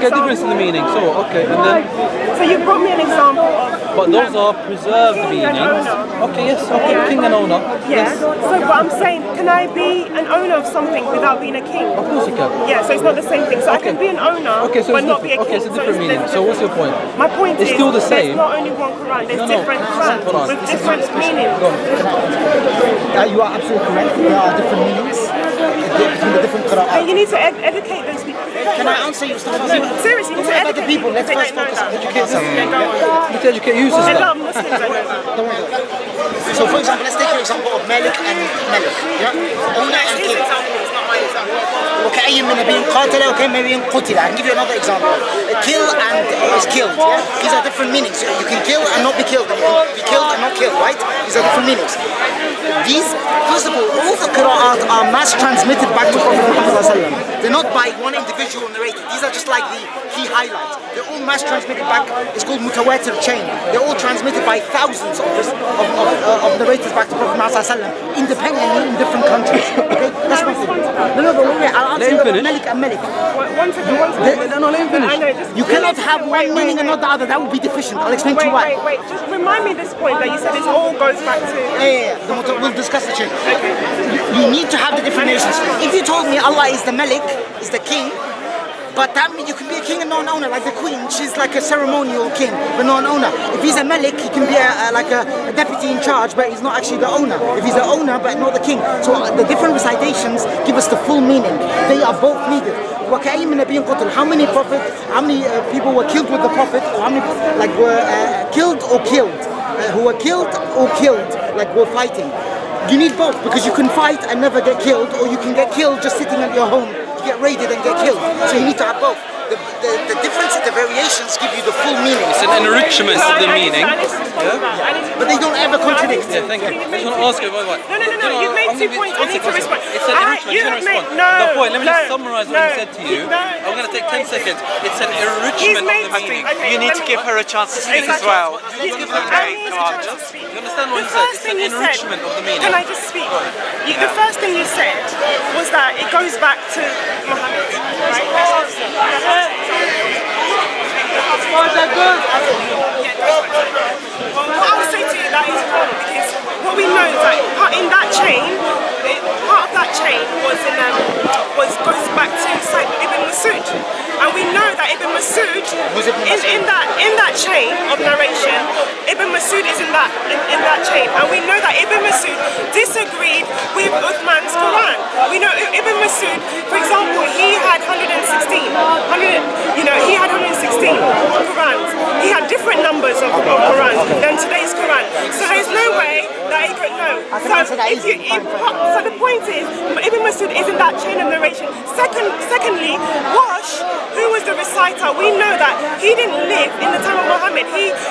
a difference in the meaning. So, okay, and then... So you brought me an example of... But those are preserved king meanings. and owner. Okay, yes, okay, king and owner. Yeah. Yes. So what I'm saying, can I be an owner of something without being a king? Of course you can. Yeah, so it's not the same thing. So I Okay. can be an owner, Okay, so but it's not be a king. okay, it's a different meaning. So what's your point? My point It's is, still the same. there's not only one Quran, there's No, different Qurans hold on. with different meanings. You are absolutely correct. There are different meanings between the different Qur'an. And you need to educate those people. Can I answer you? Seriously, you need to About educate the people. Let's They first don't know focus on that. education. Yeah, go on. Let's educate you, A lot sister. of Muslims don't know that. So, for example, let's take the example of Malik and Malik. Yeah? Owner and His king. example is not my example. وكأي من نبي قاتل وكأي من نبي قتل. I can give you another example. Kill and is killed. Yeah? These are different meanings. You can kill and not be killed. You can be killed and not killed, right? These are different meanings. These, first of all the Qur'an are mass transmitted back to Prophet Muhammad ﷺ. They're not by one individual narrator. These are just like the key highlights. They're all mass transmitted back. It's called mutawatir chain. They're all transmitted by thousands of narrators back to Prophet Muhammad ﷺ, independently in different countries. Okay, that's one thing. No, but wait, I'll answer you about Malik and Malik. One second. No, let him finish. I know, just, You cannot have one meaning and not the other. That would be deficient. I'll explain to you why. Wait. Just remind me this point that you said this all goes back to... We'll discuss the chain. You need to have the different nations. If you told me Allah is the Malik, is the king, but that means you can be a king and not an owner, like the queen. She's like a ceremonial king, but not an owner. If he's a Malik, he can be like a deputy in charge, but he's not actually the owner. If he's the owner, but not the king. So the different recitations give us the full meaning. They are both needed. وكأي من نبي قتل. How many people were killed with the Prophet, or how many were killed or killed? Who were killed or killed, like were fighting. You need both, because you can fight and never get killed, or you can get killed just sitting at your home, get raided and get killed. So you need to have both. The difference, the variations give you the full meaning. It's an enrichment of the meaning. But they don't ever contradict. Yeah, thank you. I just want to ask you about what. No, you've made 2 points. I need to respond. It's an enrichment. You're going to respond. The point, let me just summarize what he said to you. I'm going to take 10 seconds. It's an enrichment of the meaning. You need to give her a chance to speak as well. You understand what he said? It's an enrichment of the meaning. Can I just speak? The first thing you said was that it goes back to Muhammad, right? What I would say to you, that is wrong, because what we know is that in that chain, part of that chain goes back to Ibn Masud, and we know that Ibn Masud in that chain of narration, Ibn Masud is in that chain, and we know that Ibn Masud disagreed with Uthman's Quran. We know Ibn Masud, for example, he had 116 Qurans. He had different numbers of Qurans than today's Quran. So there's no way that he could know. So the point is, Ibn Masud is in that chain of narration. Secondly, Wash, who was the reciter, we know that he didn't live in the time of Muhammad.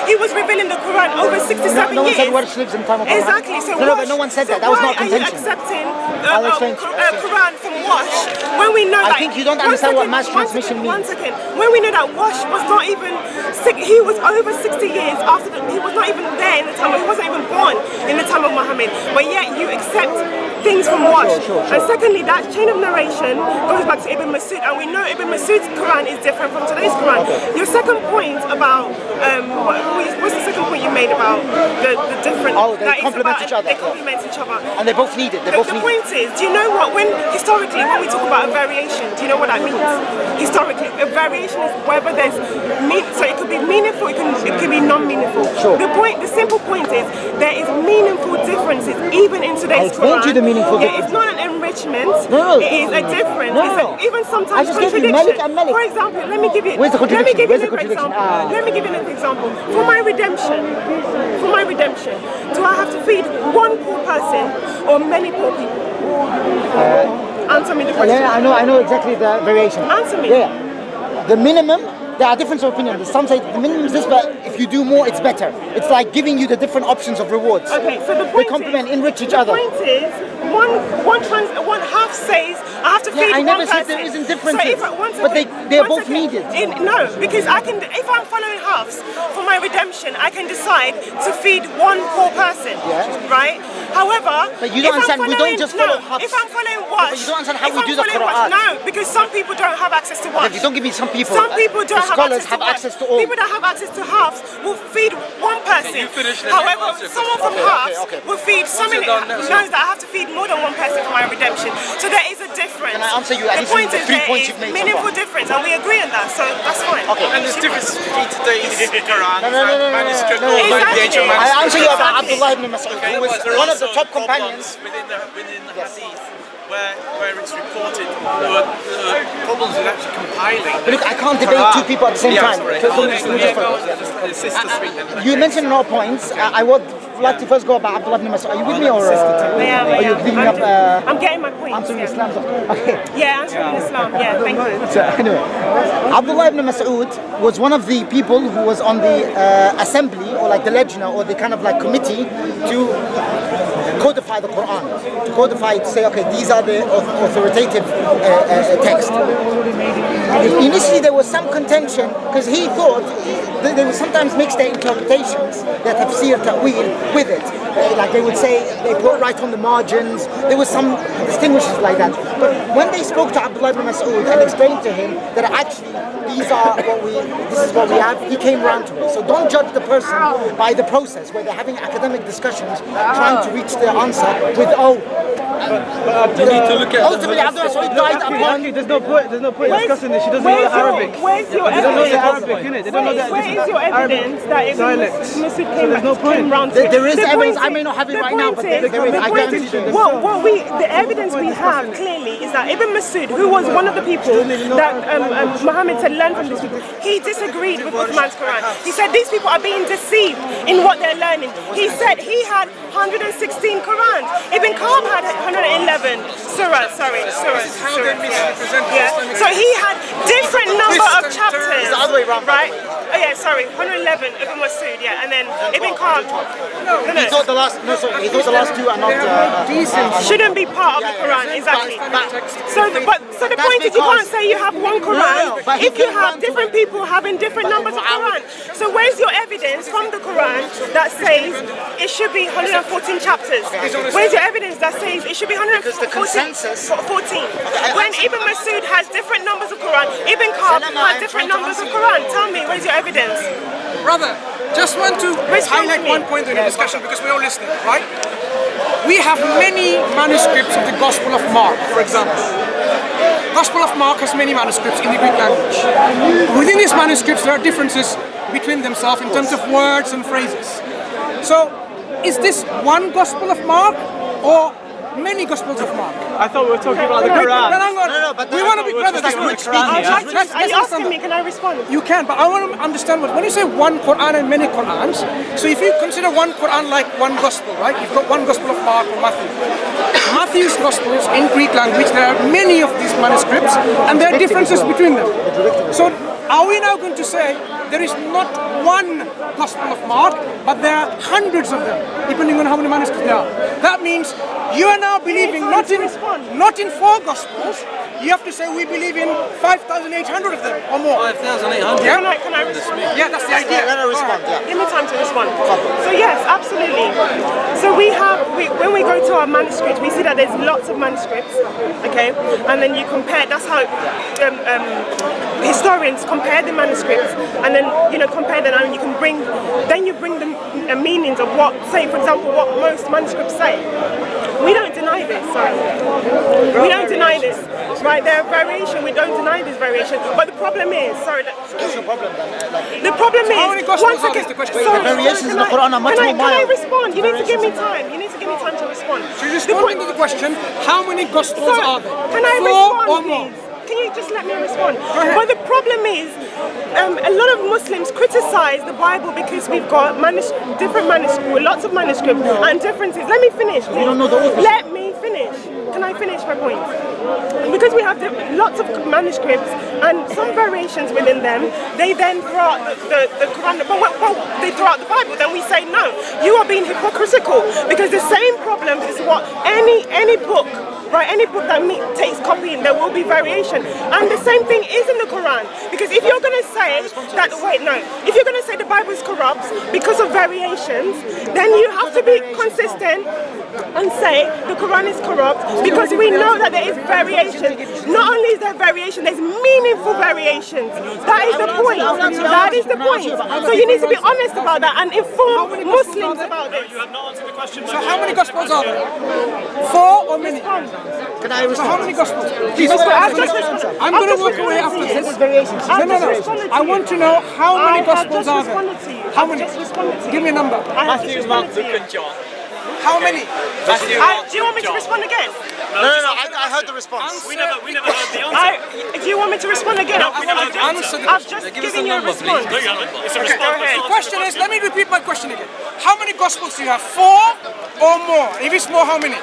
He was revealing the Quran over 67 years. No one said Wash lives in the time of Muhammad. Exactly. So no, but no one said that. That was not contention. Why are you accepting Quran from Wash when we know that... I think you don't understand what mass transmission means. 1 second. When we know that Wash was not even... He was over 60 years after... He was not even there in the time... He wasn't even born in the time of Muhammad. But yet you accept things from Wash. Sure. And secondly, that chain of narration goes back to Ibn Masud. And we know Ibn Masud's Quran is different from today's Quran. Your second point about... what's the second point you made about the different... They complement each other. They complement each other. And they both need it. The point is, do you know what? Historically, when we talk about a variation, do you know what that means? Historically, a variation is whether there's so it could be meaningful, it could be non-meaningful. Sure. The simple point is there is meaningful differences even in today's Quran. You the meaningful difference. It's not an enrichment. No. It is a difference. No. Even sometimes I just gave you contradiction. Malik and Malik. For example, let me give you. Where's the contradiction? Let me give you Where's the another contradiction? example. Let me give you an example. For my redemption, do I have to feed one poor person or many poor people? Answer me the question. Yeah, I know exactly the variation. Answer me. Yeah. The minimum, there are different opinions. Some say the minimum is this, but if you do more, it's better. It's like giving you the different options of rewards. Okay, so the point they complement, enrich each other. The point is, one half says I have to feed I one never person. said there isn't differences, So if, but they're both needed. No, because if I'm following halves for my redemption, I can decide to feed one poor person, right? However, but you don't understand. We don't just follow halves. If I'm following wash, but you don't understand how we do the Qur'an. No, because some people don't have access to wash. Okay, don't give me some people. Some people don't have scholars access to have access to all. People that have access to halves will feed one person. However, someone from halves will feed so many. Knows that I have to feed more than one person for my redemption. So there is a difference. Can I answer you? The point is there is meaningful difference, and we agree on that. So that's fine. Okay. And there's difference between today's Quran no, manuscript no, or the ancient manuscript. I answer you about Abdullah ibn Mas'ud, who was one of the top companions. Within the hadith, where it's reported there were problems with actually compiling. But look, I can't debate two people at the same time. You mentioned no points. I would like to first go about Abdullah ibn Mas'ud. Are you with me, or are you giving up? I'm getting my points. Answering Islam. Okay. Yeah, answering Islam. Yeah, thank you. So anyway, Abdullah ibn Mas'ud was one of the people who was on the assembly, or like the lejna, or the kind of like committee to codify the Quran, to codify, to say, okay, these are the authoritative texts. Initially there was some contention because he thought they would sometimes mix their interpretations, their tafsir, ta'wil, with it. Like they would say, they put right on the margins, there was some distinguishes like that. But when they spoke to Abdullah ibn Mas'ud and explained to him that actually this is what we have, he came around to it. So don't judge the person by the process where they're having academic discussions, trying to reach their answer with, you need to look at ultimately Abdullah Mas'ud died upon. There's no point discussing this. She doesn't know the Arabic. Where's your They don't know the evidence? Arabic, innit? They don't know that. Where is your evidence that Ibn dialects. Mas'ud So there's no point. came round to it? There is The evidence. point I may not have it the right now, but point there is. I guarantee you. the evidence we have clearly is that Ibn Mas'ud, who was one of the people that Muhammad said learn from these people, he disagreed with Uthman's Quran. He said these people are being deceived in what they're learning. He said he had 116 Qurans. Ibn Khalid had 111 surahs. Yeah. So he had different number of chapters. It's the other way around, right? Oh yeah, sorry, 111 Ibn Mas'ud, yeah, and then Ibn Khalid. He thought the last. No, sorry. He thought the last two are not. Shouldn't be part of the Quran, exactly. So the point is, you can't say you have one Quran if you have different people having different numbers of Quran. So where's your evidence from the Quran that says it should be 114 chapters? Where's your evidence that says it should be 114? Because the consensus. 14. When Ibn Mas'ud has different numbers of Quran, Ibn Khalid has different numbers of Quran. Tell me, where's your evidence? Brother, just want to highlight one point in the discussion because we're all listening, right? We have many manuscripts of the Gospel of Mark, for example. Gospel of Mark has many manuscripts in the Greek language. Within these manuscripts, there are differences between themselves in terms of words and phrases. So, is this one Gospel of Mark or many Gospels of Mark? I thought we were talking about the Quran. No, but we want to be brothers. Are you asking me? Can I respond? You can, but I want to understand when you say one Quran and many Qurans, so if you consider one Quran like one Gospel, right? You've got one Gospel of Mark or Matthew. Matthew's Gospels in Greek language, there are many of these manuscripts and there are differences between them. So are we now going to say there is not one Gospel of Mark, but there are hundreds of them, depending on how many manuscripts there are? That means you are now believing not in four Gospels. You have to say we believe in 5,800 of them or more. 5,800. Yeah? Can I respond? Yeah, that's the idea. Let her respond. Yeah. Give me time to respond. So yes, absolutely. So when we go to our manuscript, we see that there's lots of manuscripts, okay? And then you compare, that's how historians compare the manuscripts, and then, compare them, and you bring the meanings of what, say, for example, what most manuscripts say. We don't deny this, sorry. We don't deny this, right? There are variation, we don't deny this variation, but the problem is, What's your problem then? the problem is, how many Gospels are there? The question. The variations in the Quran are much more Can I mild. respond? You need to give me time. You need to give me time to respond. So you respond to the question, how many Gospels are there? Can I Four respond, or more? please? Can you just let me respond? ahead. But the problem is, a lot of Muslims criticize the Bible because we've got different manuscripts, lots of manuscripts and differences. Let me finish, please. don't know the authors. Let me finish. finish? Can I finish my point? Because we have lots of manuscripts and some variations within them, they then throw out the Quran, well, they throw out the Bible, then we say no, you are being hypocritical, because the same problem is what any book, right, any book that takes copying, there will be variation. And the same thing is in the Quran, because if you're going to say that, if you're going to say the Bible is corrupt because of variations, then you have to be consistent and say the Quran is corrupt, because we know that there is variation. Not only is there variation, there's meaningful variations. That is the point. That is the point. So you need to be honest about that and inform Muslims about this. You have not answered the question. So how many Gospels are there? 4 or many? Can I So how many Gospels? Please, I'm going to walk away after this. variations. No. I want to know how many Gospels are there. How many? Give me a number. Matthew, Mark, Luke, and John. How many? Matthew, Do you want me to respond again? No, I heard the response. We never heard the answer. Do you want me to respond again? No, we never heard the answer. I've just given you a response. No, you haven't. It's a response. The question is, let me repeat my question again. How many Gospels do you have? 4 or more? If it's more, how many?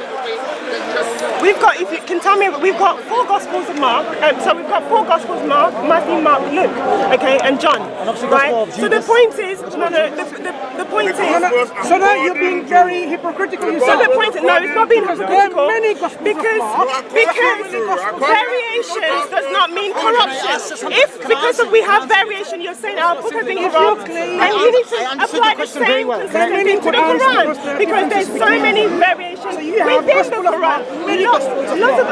We've got, if you can tell me, we've got 4 Gospels of Mark. So we've got 4 Gospels: Mark, Matthew, Mark, Luke, okay, and John. Right. So the point is, the point is. So now you're being very hypocritical. You So said the point is, no, it's not being hypocritical. There are many Gospels because variations does not mean corruption. If because of we have variation, you're saying our book has been corrupt, and you need to apply the same consistency to the Quran, because there's so many variations within the Quran, lots of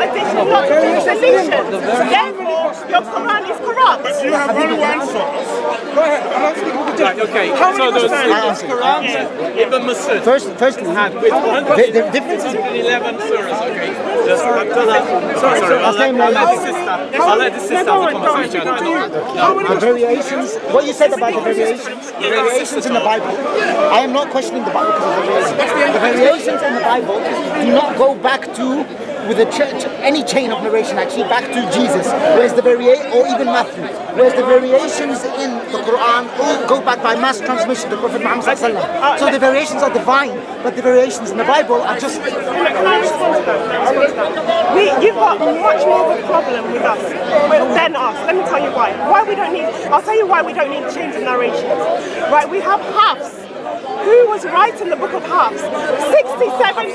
additions, lots of deletions. Therefore, your Quran is corrupt. But you have only one source. Go ahead. I'm not speaking with you. Right, okay. So there's Quran, Ibn Masud. Firstly, the difference is 11 surahs, okay. Just sorry. I'll let the sister have the conversation. the variations. What you said about the variations in the Bible. I am not questioning the Bible because of the variations. The variations in the Bible do not go back to with a any chain of narration actually back to Jesus, whereas the or even Matthew, whereas the variations in the Quran all go back by mass transmission to Prophet Muhammad sallallahu alaihi wasallam. So the variations are divine, but the variations in the Bible are just. Can I respond to that? You've got much more of a problem with us than us. Let me tell you why. I'll tell you why we don't need change in narration. Right, we have Hafs, who was writing the book of Hafs. 67,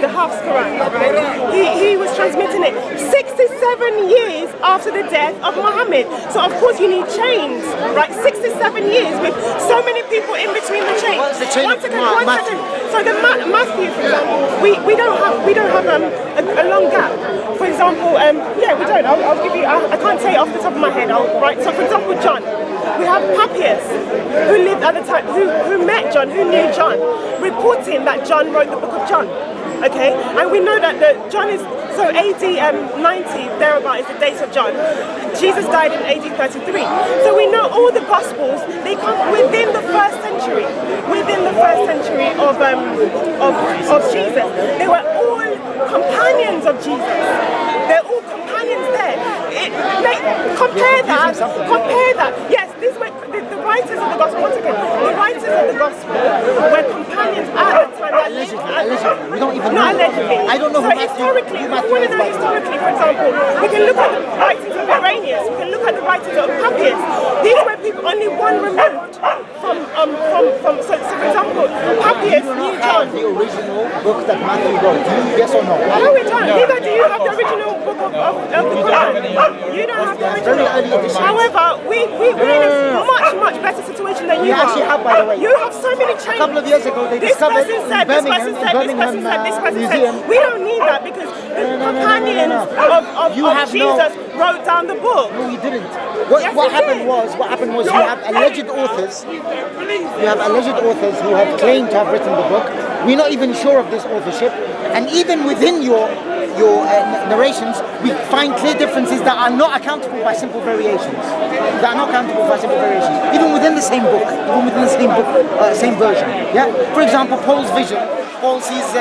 the Hafs Quran, right? He was transmitting it 67 years after the death of Muhammad. So of course you need chains, right? 67 years with so many people in between the chains. What's the chain One of second. So the Matthew, for example, we don't have a long gap. For example, we don't. I'll give you. I can't say it off the top of my head. Right. So for example, John. We have Papias, who lived at the time, who met John, who knew John, reporting that John wrote the book of John. Okay, and we know that John is so AD 90 thereabout is the date of John. Jesus died in AD 33. So we know all the Gospels, they come within the first century, of Jesus. They were all companions of Jesus. They're all companions there. Compare that. Yes, these were the writers of the Gospel. Once again, the writers of the Gospel were companions at the time. Allegedly. We don't even know. Not allegedly. I don't know so historically, if you want to know historically, for example, we can look at the writings of Irenaeus, we can look at the writings of Papias. These were people only one removed from so for example, Papias knew John. The original book that Matthew wrote. Yes or no? No, we don't. Neither do you have the original book of the Quran. You don't have the original. However, we're in a much better situation than you are. actually have, by the way. You have so many chains. A couple of years ago, they This discovered person said, this person said, this person said, this person said. We don't need that because the companions of Jesus wrote down the book. No, you didn't. Yes, What he happened did. was you have alleged authors. You have alleged authors who have claimed to have written the book. We're not even sure of this authorship, and even within your narrations, we find clear differences that are not accountable by simple variations. Even within the same book, same version. Yeah. For example, Paul's vision. Paul sees he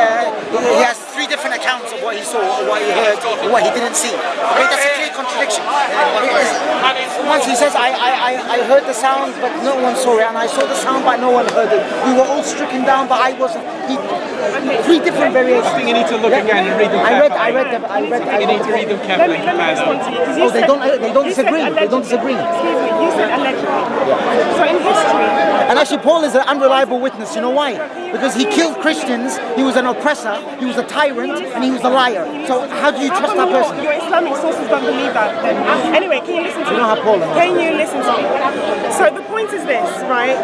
has 3 different accounts of what he saw, or what he heard, or what he didn't see. Okay, that's a clear contradiction. Once he says, I heard the sound, but no one saw it, and I saw the sound, but no one heard it. We were all stricken down, but I wasn't. 3 different variations. I think you need to look again and read them carefully. I read them. You need to read them carefully and compare them. Oh, they don't disagree. They don't disagree. Excuse me, you said allegedly. So in history, And actually, Paul is an unreliable witness. You know why? Because he killed Christians, he was an oppressor, he was a tyrant, and he was a liar. So how do you how trust come that person? your Islamic sources don't believe that then? Anyway, can you listen to me? You know how Paul is. Can you listen to me? So the point is this, right?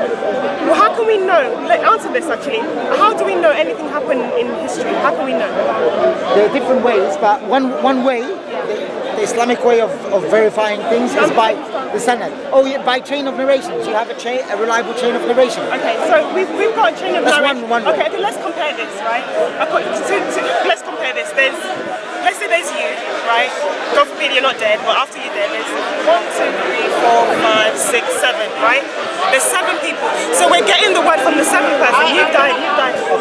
Well, how can we know? Answer this actually. How do we know anything happened in history? How can we know? There are different ways, but one way, the Islamic way of verifying things is by the sanad. Oh yeah, by chain of narrations. You have a reliable chain of narration. Okay, so we've got a chain of That's narration. one way. Okay, let's compare this, right? Let's compare this. Let's say there's you, right? God forbid you're not dead, but after you're dead, there's 1, 2, 3, 4, 5, 6, 7, right? There's 7 people. So we're getting the word from the 7th person. You've died.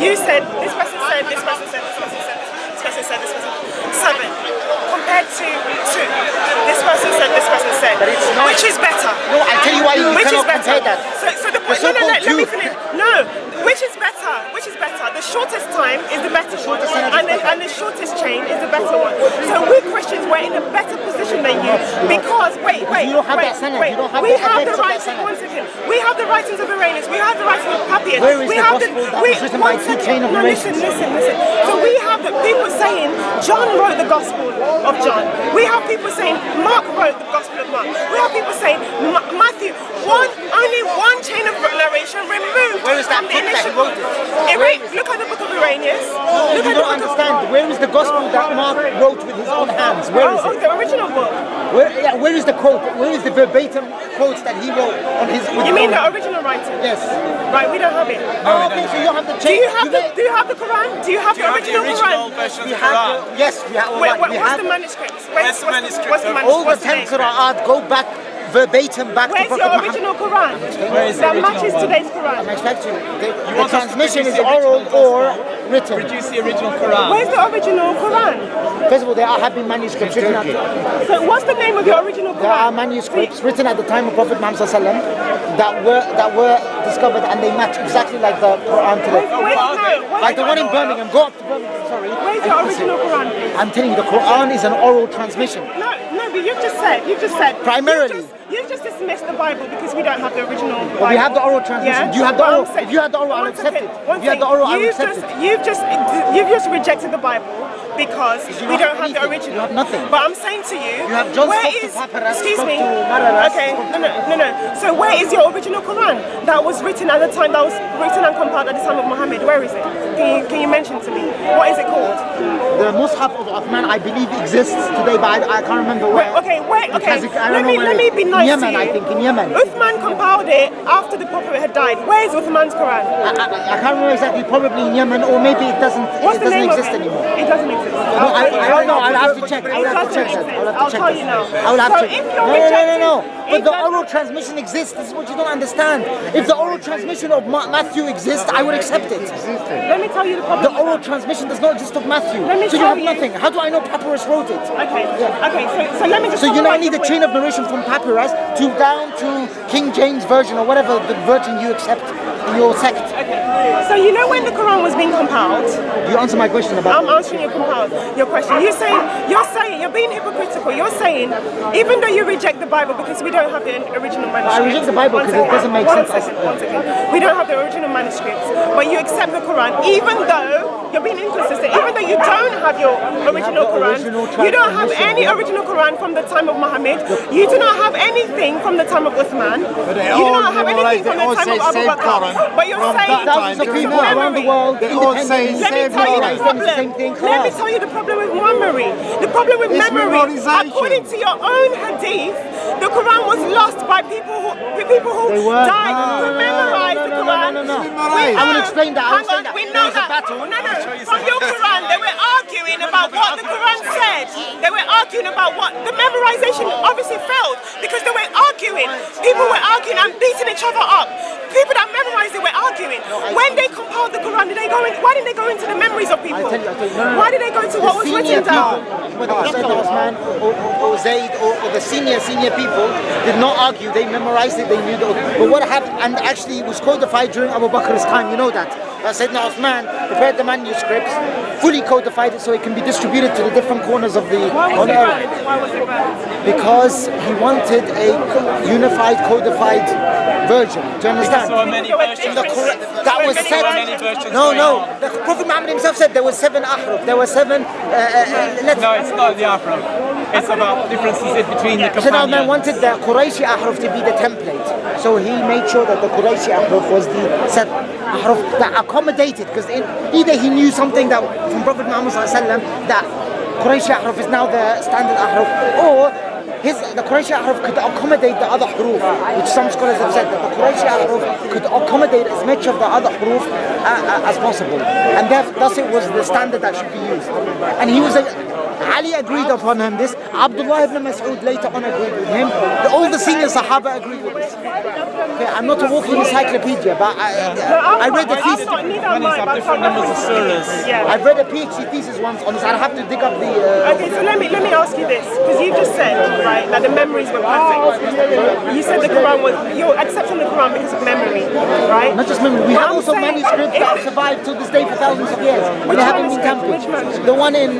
You said, this person said, this person said, this person said, this person said, this person said. 7. Compared to 2. This person said, this person said. But it's not. Which is better? No, I tell you why you Which is cannot better? compare that. So the point. No, so-called let me Jew- finish. No. Which is better? Which is better? The shortest time is the better one, and the shortest chain is the better one. So we Christians were in a better position than you because wait. You don't have that sanad. You don't have we the have the evidence of that writings. sanad. One second. We have the writings of Irenaeus. We have the writings of Papias. Where is we the have gospel that was written one by 2 second. chain of No, narrations? listen. So we have the people saying John wrote the Gospel of John. We have people saying Mark wrote the Gospel of Mark. We have people saying Matthew. Only one chain of narration removed. Where is that from the book that he initial wrote it? Look at the book of Irenaeus. You don't understand. Where is the gospel that Mark wrote with his own hands? Where is it? The original book. Where is the quote? Where is the verbatim quotes that he wrote on his? You mean the original writing? Yes. Right, we don't have it. Oh, okay, so you don't have the Do chain. you have the Quran? Do you have the original Quran? version of We the have Quran? yes, we have. What's the manuscripts? Where's the manuscript? What's the All the manuscript? 10 Qur'an go back verbatim back Where's to your Prophet original Quran? Where is the That original matches one? today's Quran. I expect you. The want us to transmission produce is the oral original or written. Produce the original Quran. Where's the original Quran? First of all, there have been manuscripts written at So what's the name of your original Quran? there are manuscripts written at the time of Prophet Muhammad ﷺ that were discovered and they match exactly like the Quran today. Like the one in Birmingham. Go up to Birmingham. Sorry. Where's your original Quran, please? I'm telling you, the Quran is an oral transmission. No, but you've just said. Primarily. You've just dismissed the Bible because we don't have the original Bible. But we have the oral transmission. Yeah? Do you have the But oral? I'm saying- If you had the oral, I'll one accept second, it. one If you had the oral, I'll You've accept just- it. You've just rejected the Bible because we have don't have the anything. original. You have nothing. But I'm saying to you, You have John where spoke to is? Paparas, Excuse spoke me. to Mararas, Okay, spoke no. So where is your original Quran that was written at the time? That was written and compiled at the time of Muhammad. Where is it? Can you mention to me? What is it called? The Mus'haf of Uthman, I believe, exists today, but I can't remember where. Okay. Because I don't Let know where me it- be nice in Yemen, to you. I think, in Yemen. Uthman compiled it after the Prophet had died. Where is Uthman's Quran? I can't remember exactly, probably in Yemen, or maybe it doesn't exist anymore. It doesn't exist. No, I don't know. I'll have to check. I'll have to check that. I'll tell you now. I will have So to. if you're No. rejecting- But if the that- oral transmission exists. This is what you don't understand. If the oral transmission of Matthew exists, I would accept it. Let me tell you the problem. The oral transmission does not exist of Matthew. Let me So you tell have you. nothing. How do I know Papyrus wrote it? Okay. So let me just. So you know I summarize need the a chain point. of narration from Papyrus to down to King James version or whatever the version you accept in your sect. Okay. So you know when the Quran was being compiled? You answer my question about. I'm answering your question. You're saying you're being hypocritical. You're saying even though you reject the Bible because we don't have the original manuscripts. I reject the Bible because it doesn't make sense. One second. We don't have the original manuscripts, but you accept the Quran even though you're being inconsistent. Even though you don't have your original the Quran, original you don't have transmission. any original Quran from the time of Muhammad. You do not have anything from the time of Uthman. You do not have anything from the time of Abu Bakr. But you're saying Thousands of people around the world, Let me tell you the same thing. problem. Let me tell you the problem with memory. The problem with memory, according to your own hadith, the Quran was lost by people who died who memorized the Quran. I will explain that. Hang on, we know that. No. From your Quran, they were arguing about what the Quran said. They were arguing about what the memorization obviously failed because they were arguing. People were arguing and beating each other up. People that memorized it were arguing. When they compiled the Quran, why didn't they go into the memories of people? Why did they go to what was written down? Whether Hussein or Osman or Zayd or the senior people did not argue. They memorized it. They knew that. But what happened, and actually it was codified during Abu Bakr's time. You know that. that Sayyidina Uthman prepared the manuscripts, fully codified it so it can be distributed to the different corners of the Why was it banned? Why was it banned? because he wanted a unified, codified version. Do you understand? So many versions. That was So seven. many versions No, going no. on. The Prophet Muhammad himself said there were 7 ahruf. There were 7. No, it's not the Afro. It's about differences in between the Sayyidina Uthman companions. wanted the Qurayshi ahruf to be the template. So he made sure that the Qurayshi ahruf was the set ahruf that accommodated, because either he knew something that from Prophet Muhammad ﷺ that Qurayshi ahruf is now the standard ahruf, or the Qurayshi ahruf could accommodate the other huruf, which some scholars have said that the Qurayshi ahruf could accommodate as much of the other huruf as possible, and thus it was the standard that should be used. And he was Ali agreed upon him this. Abdullah ibn Mas'ud later on agreed with him. All the senior Sahaba agreed with this. Okay, I'm not a walking encyclopedia, but I read the thesis. Different numbers of surahs. Yeah. I've read a PhD thesis once on this. I'd have to dig up the. Okay, so let me ask you this, because you just said, right, that the memories were perfect. You said the Quran was, you're accepting the Quran because of memory, right? Not just memory. We But have I'm also saying, manuscripts that have survived to this day for thousands of years. They haven't been tampered. Which manuscript? The one in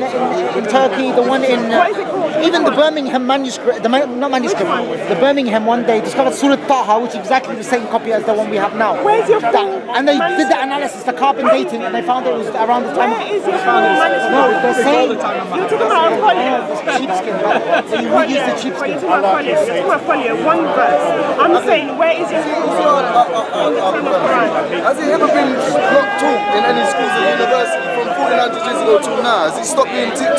Turkey, the one in What is it called? even the Birmingham manuscript. Not manuscript. Which one? The Birmingham one day discovered Surah Taha, which is exactly the same copy as the one we have now. Where's your full And they did the manuscript? analysis, the carbon dating, and they found it was around the time. Where is your full manuscript? No, they're saying You're talking about a folio. sheepskin. But you reuse the But sheepskin. you're talking about folio. You're talking about folio, one verse. I'm saying, where is your full on the time of Quran? Has it ever been not taught in any schools or university from 1400 years ago till now? Has it stopped being taught?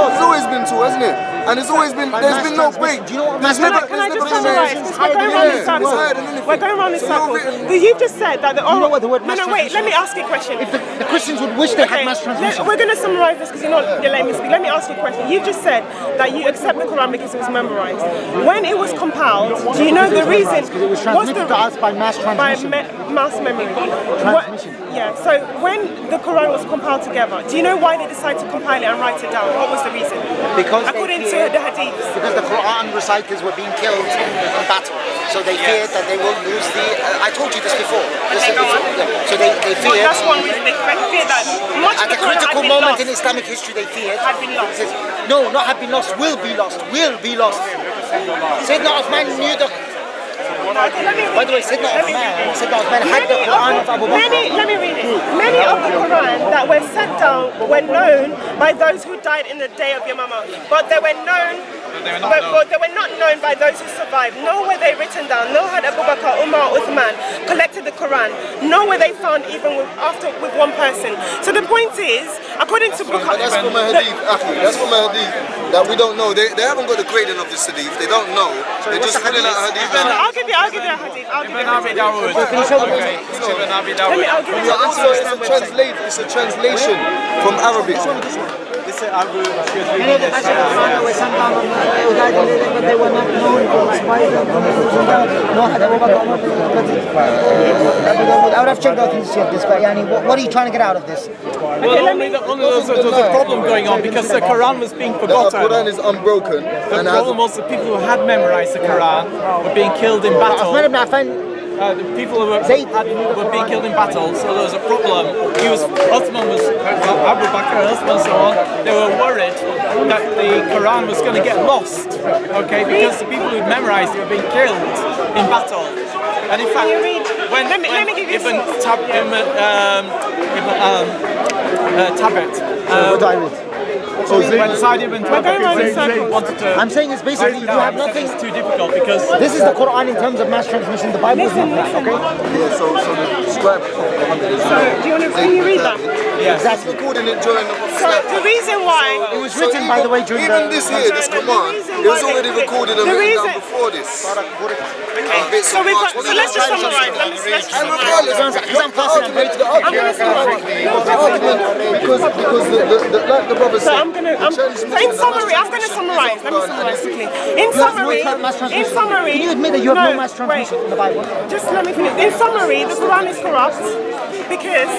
It's always been taught, hasn't it? And it's always been, there's been no break. Do you know what There's mass never, Can I there's just never been summarize? We're going around in circles. We're going around in circles. Because you've just said that the oral... You know what the word mass No, wait, let me ask you a question. If the Christians would wish they had mass transmission. We're going to summarize this because you're not letting me speak. Let me ask you a question. You've just said that you accept the Quran because it was memorized. When it was compiled, do you know the reason? Because it was transmitted to us by mass transmission. Mass memory. Transmission. Yeah, so when the Quran was compiled together, do you know why they decided to compile it and write it down? What was the reason? Because according to the hadiths. Because the Quran reciters were being killed in battle, so they feared that they will lose the. I told you this before. So they feared. That's one reason they feared that much At of a the Quran critical had been moment lost. in Islamic history, they feared. Had been lost. No, not have been lost. Will be lost. Will be lost. Sayyidina Uthman knew the. By the way, Sayyidina Uthman had the Quran of Abu Bakr. Let me read it. Many of the Quran that were sent down were known by those who died in the day of Yamama, but they were known. But they were not known by those who survived. Nor were they written down. Nor had Abu Bakr, Umar, Uthman collected the Quran. Nor were they found even with one person. So the point is, according to Bukhari, That's from a hadith, Akhi. That's from a hadith that we don't know. They haven't got the grading of this hadith. They don't know. They're just filling out a hadith. I'll give you a hadith. I'll give you a hadith. Can you show me? I'll give you a Also, it's a translation from Arabic. They were not known I would have checked out this, but what are you trying to get out of this? Well, only there was a problem going on because the Quran was being The forgotten. Quran is unbroken. The problem was the people who had memorized the Quran were being killed in battle. The people who were being killed in battle, so there was a problem. Uthman was, Abu Bakr, Uthman, so on. They were worried that the Quran was going to get lost, okay, because the people who memorized it were being killed in battle. And in fact, when Ibn Tabit, What do I read? when Sa'd ibn Tabit wanted to... I'm saying it's basically you have nothing. It's too difficult because... This is the Quran in terms of mass transmission. The Bible is not that, okay? Yeah, so the scribe of Muhammad is. So, do you want to? Can you read that? Yes. Exactly. Recording it during the So the reason why. It was written, by the way, during even the. this year, this command, it was already recorded and written down before this. So we've got. So let's just summarize. Let's just And summarize. regardless, Because I'm fasting, the argument, because like the brother So said, I'm gonna. So in summary, I'm gonna summarize. Let me summarize quickly. In summary. In summary. Can you admit that you have no mass transmission wait. in the Bible? Just let me finish. In summary, the Quran is corrupt. because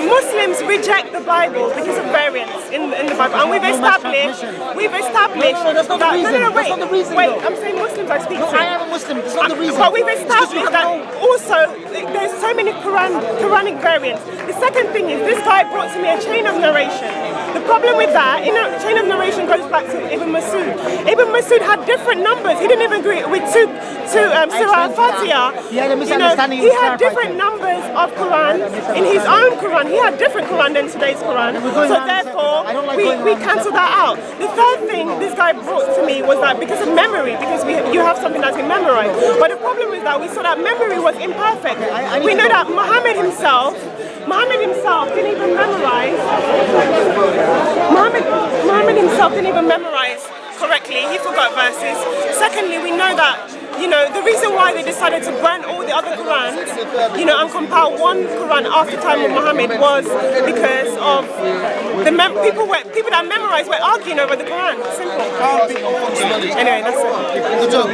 Muslims reject the Bible because of variants in the Bible, and we've established that's not the reason. That's not the reason, wait, though. I'm saying Muslims I speak to. I am a Muslim. That's not the reason. But we've established that also there's so many Quranic variants. The second thing is this guy brought to me a chain of narration. The problem with that, chain of narration goes back to Ibn Masud. Ibn Masud had different numbers. He didn't even agree with Surah Al-Fatiha. He had a misunderstanding. He had different numbers of Quran in his own Quran. He had different Quran than today's Quran. So therefore, we cancel that out. The third thing this guy brought to me was that because of memory, because you have something that's been memorized. But the problem is that we saw that memory was imperfect. We know that Muhammad himself didn't even memorize. Muhammad himself didn't even memorize correctly. He forgot verses. Secondly, we know that the reason why they decided to burn all the other Qurans, and compile one Quran after the time of Muhammad was because of people that memorized were arguing over the Quran. Simple. Anyway, that's it. Good job.